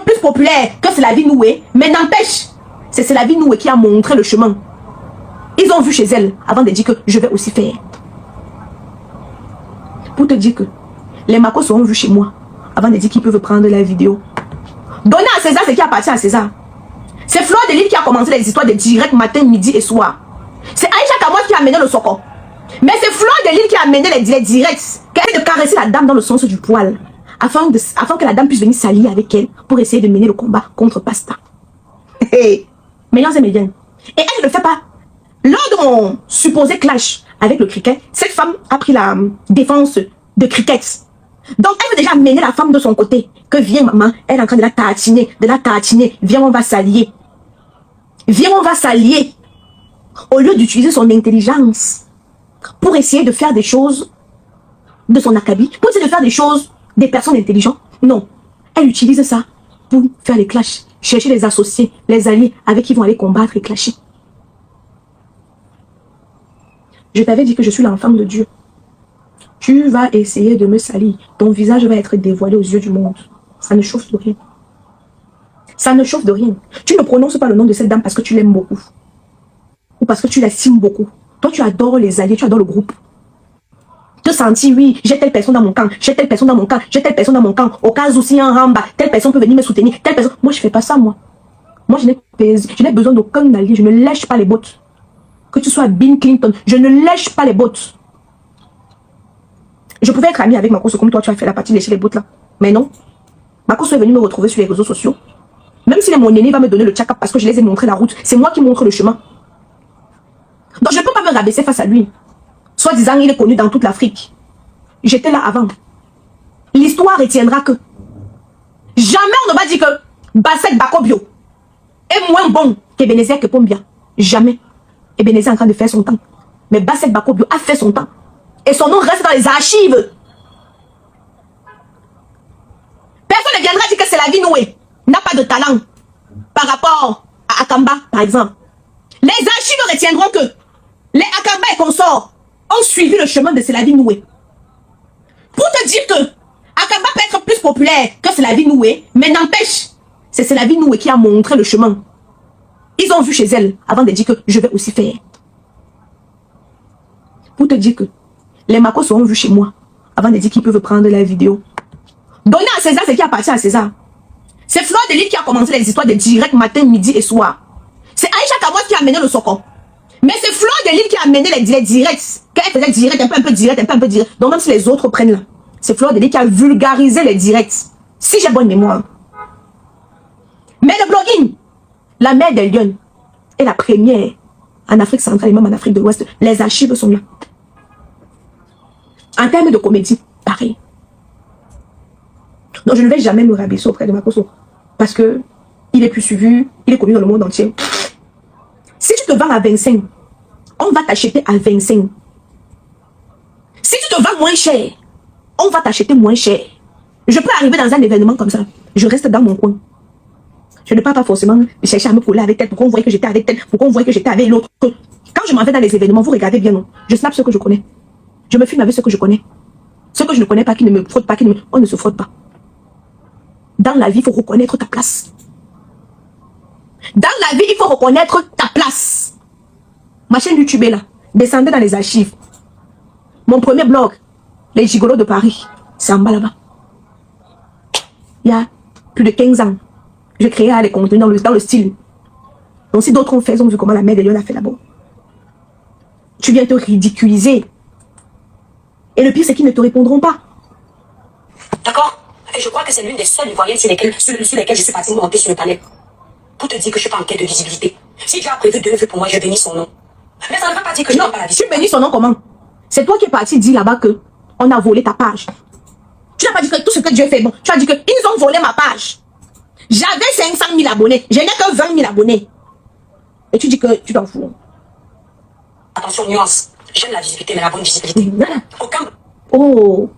plus populaire que c'est la vie nouée, mais n'empêche, c'est la vie nouée qui a montré le chemin. Ils ont vu chez elle avant de dire que je vais aussi faire. Pour te dire que les Makos ont vu chez moi avant de dire qu'ils peuvent prendre la vidéo. Donner à César ce qui appartient à César. C'est Fleur de Lille qui a commencé les histoires de direct matin, midi et soir. C'est Aïcha Kamois qui a amené le socon. Mais c'est Fleur de Lille qui a amené les directs. Qu'elle de caresser la dame dans le sens du poil. Afin que la dame puisse venir s'allier avec elle pour essayer de mener le combat contre Pasta. Mélange et médiane. Et elle ne le fait pas. Lors de mon supposé clash avec le cricket, cette femme a pris la défense de cricket. Donc elle veut déjà mener la femme de son côté. Que viens maman, elle est en train de la tartiner. Viens, on va s'allier. Viens, on va s'allier. Au lieu d'utiliser son intelligence pour essayer de faire des choses de son acabit, pour essayer de faire des choses des personnes intelligentes, non. Elle utilise ça pour faire les clashs, chercher les associés, les alliés avec qui vont aller combattre et clasher. Je t'avais dit que je suis l'enfant de Dieu. Tu vas essayer de me salir. Ton visage va être dévoilé aux yeux du monde. Ça ne chauffe de rien. Ça ne chauffe de rien. Tu ne prononces pas le nom de cette dame parce que tu l'aimes beaucoup. Ou parce que tu l'estimes beaucoup. Toi, tu adores les alliés, tu adores le groupe. Te sentir, oui, j'ai telle personne dans mon camp, j'ai telle personne dans mon camp, j'ai telle personne dans mon camp. Au cas où si un ramba, telle personne peut venir me soutenir, telle personne. Moi, je ne fais pas ça, moi. Moi, je n'ai besoin d'aucun allié. Je ne lèche pas les bottes. Que tu sois Bill Clinton, je ne lèche pas les bottes. Je pouvais être amie avec Makoso comme toi, tu as fait la partie lécher les bottes là. Mais non. Makoso est venu me retrouver sur les réseaux sociaux. Même si mon aîné va me donner le check-up parce que je les ai montré la route, c'est moi qui montre le chemin. Donc je ne peux pas me rabaisser face à lui. Soit disant il est connu dans toute l'Afrique. J'étais là avant. L'histoire retiendra que jamais on ne va dire que Bassek Bakobio est moins bon qu'Ebenezer Kepombia. Jamais. Ebenezer est en train de faire son temps. Mais Bassek Bakobio a fait son temps. Et son nom reste dans les archives. Personne ne viendra dire que c'est la vie nouée. N'a pas de talent. Par rapport à Akamba, par exemple. Les archives retiendront que les Akamba et consorts ont suivi le chemin de C'est la vie nouée. Pour te dire que Akamba peut être plus populaire que C'est la vie nouée, mais n'empêche, c'est la vie nouée qui a montré le chemin. Ils ont vu chez elle avant de dire que je vais aussi faire. Pour te dire que les Makos ont vu chez moi avant de dire qu'ils peuvent prendre la vidéo. Donner à César ce qui appartient à César. C'est Fleur de Lille qui a commencé les histoires de direct matin, midi et soir. C'est Aïcha Kamois qui a amené le socon. Mais c'est Fleur de Lille qui a amené les directs. Qu'elle faisait direct, un peu direct. Donc même si les autres prennent là. C'est Fleur de Lille qui a vulgarisé les directs. Si j'ai bonne mémoire. Mais le blogging, la mère des lions, est la première en Afrique centrale et même en Afrique de l'Ouest. Les archives sont là. En termes de comédie, pareil. Donc je ne vais jamais me rabaisser auprès de Makoso. Parce que il est plus suivi, il est connu dans le monde entier. Si tu te vends à 25, on va t'acheter à 25. Si tu te vends moins cher, on va t'acheter moins cher. Je peux arriver dans un événement comme ça. Je reste dans mon coin. Je ne pars pas forcément chercher à me coller avec telle pour qu'on voit que j'étais avec telle, pour qu'on voit que j'étais avec l'autre. Quand je m'en vais dans les événements, vous regardez bien, non? Je snap ce que je connais. Je me filme avec ce que je connais. Ce que je ne connais pas, qui ne me frotte pas, on ne se frotte pas. Dans la vie, il faut reconnaître ta place. Dans la vie, il faut reconnaître ta place. Ma chaîne YouTube est là. Descendez dans les archives. Mon premier blog, Les Gigolos de Paris, c'est en bas là-bas. Il y a plus de 15 ans. J'ai créé les contenus dans le style. Donc si d'autres ont fait, ils ont vu comment la mère de Lyon a fait là-bas. Tu viens te ridiculiser. Et le pire, c'est qu'ils ne te répondront pas. D'accord? Et je crois que c'est l'une des seules ivoiriennes sur lesquelles je suis partie monter sur le panel. Pour te dire que je suis pas en quête de visibilité. Si Dieu a prévu 2 vœux pour moi, je bénis son nom. Mais ça ne veut pas dire que je n'ai pas la visibilité. Tu bénis son nom comment? C'est toi qui es parti dire là-bas que on a volé ta page. Tu n'as pas dit que tout ce que Dieu fait bon. Tu as dit qu'ils ont volé ma page. J'avais 500 000 abonnés. Je n'ai que 20 000 abonnés. Et tu dis que tu t'en fous. Attention, nuance. J'aime la visibilité, mais la bonne visibilité. Aucun... Oh,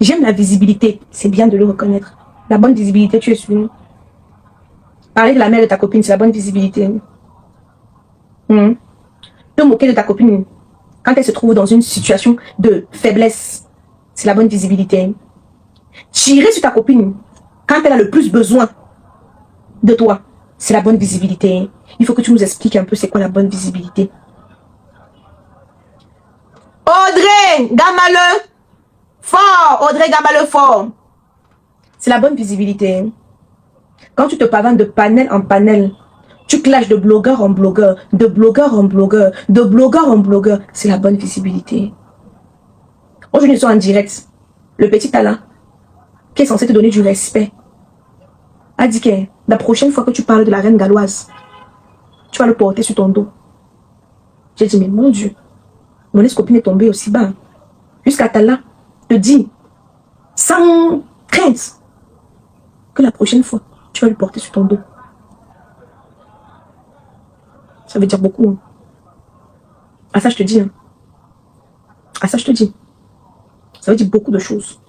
j'aime la visibilité. C'est bien de le reconnaître. La bonne visibilité, tu es suivi. Parler de la mère de ta copine, c'est la bonne visibilité. Te moquer de ta copine quand elle se trouve dans une situation de faiblesse, c'est la bonne visibilité. Tirer sur ta copine quand elle a le plus besoin, de toi, c'est la bonne visibilité. Il faut que tu nous expliques un peu c'est quoi la bonne visibilité. Audrey Gamale fort, Audrey Gamale fort. C'est la bonne visibilité. Quand tu te pavanes de panel en panel, tu clashes de blogueur en blogueur, de blogueur en blogueur, de blogueur en blogueur. C'est la bonne visibilité. Aujourd'hui, nous sommes en direct. Le petit talent, qui est censé te donner du respect, a dit que la prochaine fois que tu parles de la reine galloise, tu vas le porter sur ton dos. J'ai dit, mais mon Dieu, mon ex-copine est tombée aussi bas. Jusqu'à Tala te dit, sans crainte, que la prochaine fois, tu vas le porter sur ton dos. Ça veut dire beaucoup. Hein. À ça, je te dis. Hein. À ça, je te dis. Ça veut dire beaucoup de choses.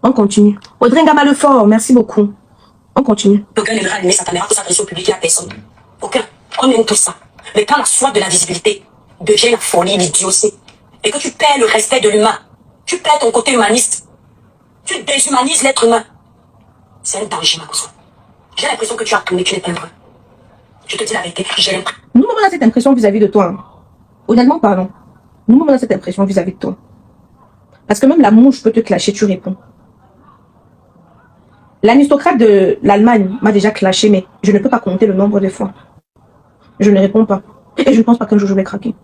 On continue. Audrey Ngama Lefort, merci beaucoup. On continue. Aucun n'aimera allumer sa caméra pour s'adresser au public et à personne. Aucun. On aime tout ça. Mais quand la soif de la visibilité devient la folie, l'idiotie, et que tu perds le respect de l'humain, tu perds ton côté humaniste, tu déshumanises l'être humain, c'est un danger, Makoso. J'ai l'impression que tu as tourné, tu n'es pas heureux. Je te dis la vérité, j'ai l'impression. Nous, on a cette impression vis-à-vis de toi. Hein. Honnêtement, pardon. Nous, on a cette impression vis-à-vis de toi. Parce que même la mouche peut te clasher, tu réponds. L'aristocrate de l'Allemagne m'a déjà clashé, mais je ne peux pas compter le nombre de fois. Je ne réponds pas. Et je ne pense pas qu'un jour je vais craquer.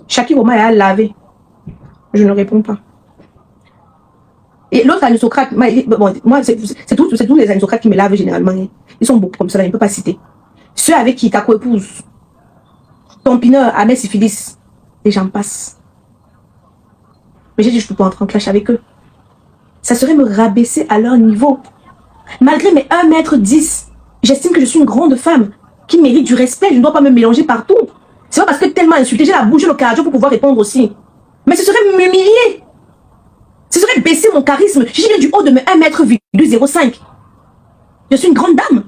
Shaki Roma est à laver. Je ne réponds pas. Et l'autre aristocrate, bon, moi, c'est tous les aristocrates qui me lavent généralement. Ils sont beaucoup comme ça, je ne peux pas citer. Ceux avec qui ta co-épouse, ton pineur, Ahmed Syphilis, et j'en passe. Mais j'ai dit, je ne peux pas entrer en clash avec eux. Ça serait me rabaisser à leur niveau. Malgré mes 1,10 m, j'estime que je suis une grande femme qui mérite du respect. Je ne dois pas me mélanger partout. C'est pas parce que tellement insulté, j'ai la bouche et le cardio pour pouvoir répondre aussi. Mais ce serait m'humilier. Ce serait baisser mon charisme. Je viens du haut de mes 1,05 m. Je suis une grande dame.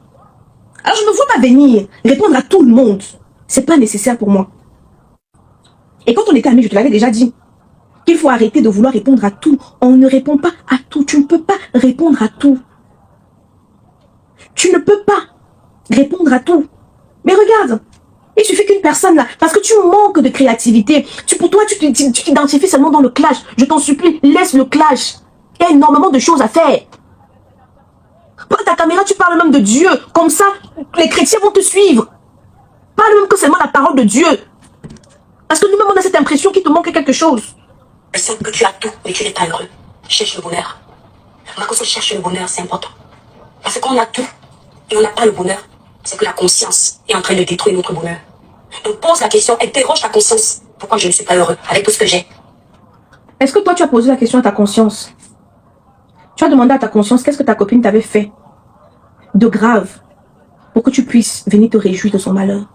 Alors je ne veux pas venir répondre à tout le monde. C'est pas nécessaire pour moi. Et quand on était amis, je te l'avais déjà dit. Il faut arrêter de vouloir répondre à tout. On ne répond pas à tout. Tu ne peux pas répondre à tout. Tu ne peux pas répondre à tout. Mais regarde, il suffit qu'une personne là, parce que tu manques de créativité, pour toi, tu t'identifies seulement dans le clash. Je t'en supplie, laisse le clash. Il y a énormément de choses à faire. Prends ta caméra, tu parles même de Dieu. Comme ça, les chrétiens vont te suivre. Parle même que seulement la parole de Dieu. Parce que nous-mêmes, on a cette impression qu'il te manque quelque chose. L'impression que tu as tout, mais tu n'es pas heureux. Cherche le bonheur. Makoso cherche le bonheur, c'est important. Parce qu'on a tout et on n'a pas le bonheur. C'est que la conscience est en train de détruire notre bonheur. Donc pose la question, interroge ta conscience. Pourquoi je ne suis pas heureux avec tout ce que j'ai? Est-ce que toi, tu as posé la question à ta conscience? Tu as demandé à ta conscience qu'est-ce que ta copine t'avait fait de grave pour que tu puisses venir te réjouir de son malheur?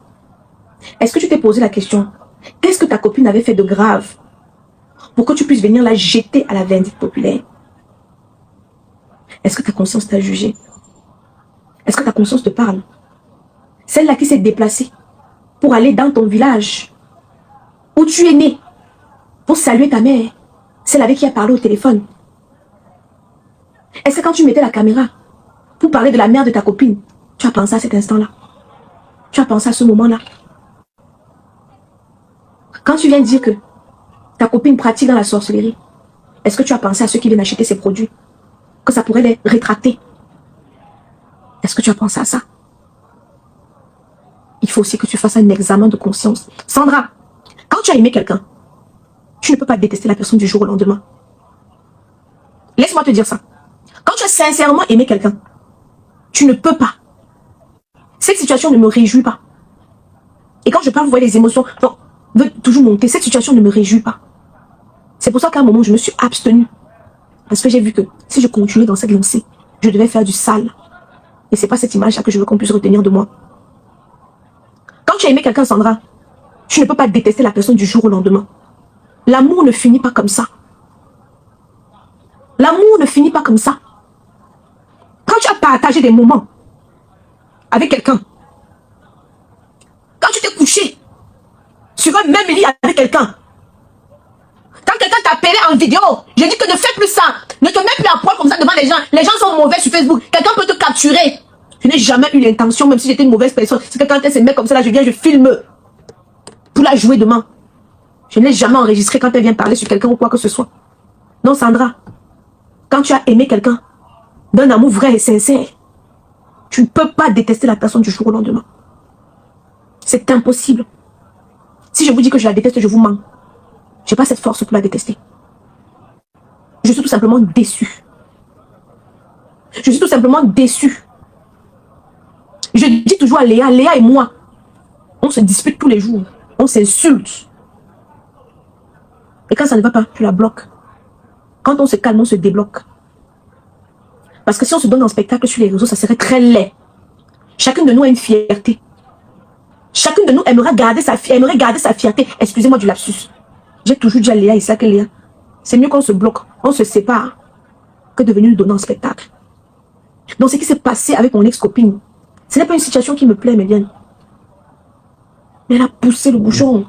Est-ce que tu t'es posé la question qu'est-ce que ta copine avait fait de grave pour que tu puisses venir la jeter à la vindicte populaire? Est-ce que ta conscience t'a jugé? Est-ce que ta conscience te parle? Celle-là qui s'est déplacée pour aller dans ton village où tu es né pour saluer ta mère, celle avec qui a parlé au téléphone. Est-ce que quand tu mettais la caméra pour parler de la mère de ta copine, tu as pensé à cet instant-là? Tu as pensé à ce moment-là? Quand tu viens dire que ta copine pratique dans la sorcellerie, est-ce que tu as pensé à ceux qui viennent acheter ces produits? Que ça pourrait les rétracter? Est-ce que tu as pensé à ça? Il faut aussi que tu fasses un examen de conscience. Sandra, quand tu as aimé quelqu'un, tu ne peux pas détester la personne du jour au lendemain. Laisse-moi te dire ça. Quand tu as sincèrement aimé quelqu'un, tu ne peux pas. Cette situation ne me réjouit pas. Et quand je parle, vous voyez les émotions veut toujours monter. Cette situation ne me réjouit pas. C'est pour ça qu'à un moment, je me suis abstenue. Parce que j'ai vu que si je continuais dans cette lancée, je devais faire du sale. Et c'est pas cette image-là que je veux qu'on puisse retenir de moi. Quand tu as aimé quelqu'un, Sandra, tu ne peux pas détester la personne du jour au lendemain. L'amour ne finit pas comme ça. L'amour ne finit pas comme ça. Quand tu as partagé des moments avec quelqu'un, quand tu t'es couché sur un même lit avec quelqu'un, quand quelqu'un t'a m'appeler en vidéo. Je dis que ne fais plus ça. Ne te mets plus à poil comme ça devant les gens. Les gens sont mauvais sur Facebook. Quelqu'un peut te capturer. Je n'ai jamais eu l'intention, même si j'étais une mauvaise personne. C'est que quand elle se met comme ça, là, je viens, je filme. Pour la jouer demain. Je n'ai jamais enregistré quand elle vient parler sur quelqu'un ou quoi que ce soit. Non, Sandra. Quand tu as aimé quelqu'un, d'un amour vrai et sincère, tu ne peux pas détester la personne du jour au lendemain. C'est impossible. Si je vous dis que je la déteste, je vous mens. Je n'ai pas cette force pour la détester. Je suis tout simplement déçu. Je suis tout simplement déçu. Je dis toujours à Léa, Léa et moi, on se dispute tous les jours. On s'insulte. Et quand ça ne va pas, tu la bloques. Quand on se calme, on se débloque. Parce que si on se donne un spectacle sur les réseaux, ça serait très laid. Chacune de nous a une fierté. Chacune de nous aimerait garder sa fierté. Excusez-moi du lapsus. J'ai toujours dit à Léa et ça que Léa, c'est mieux qu'on se bloque, on se sépare, que de venir nous donner un spectacle. Donc ce qui s'est passé avec mon ex-copine, ce n'est pas une situation qui me plaît, Méliane. Mais elle a poussé le bouchon.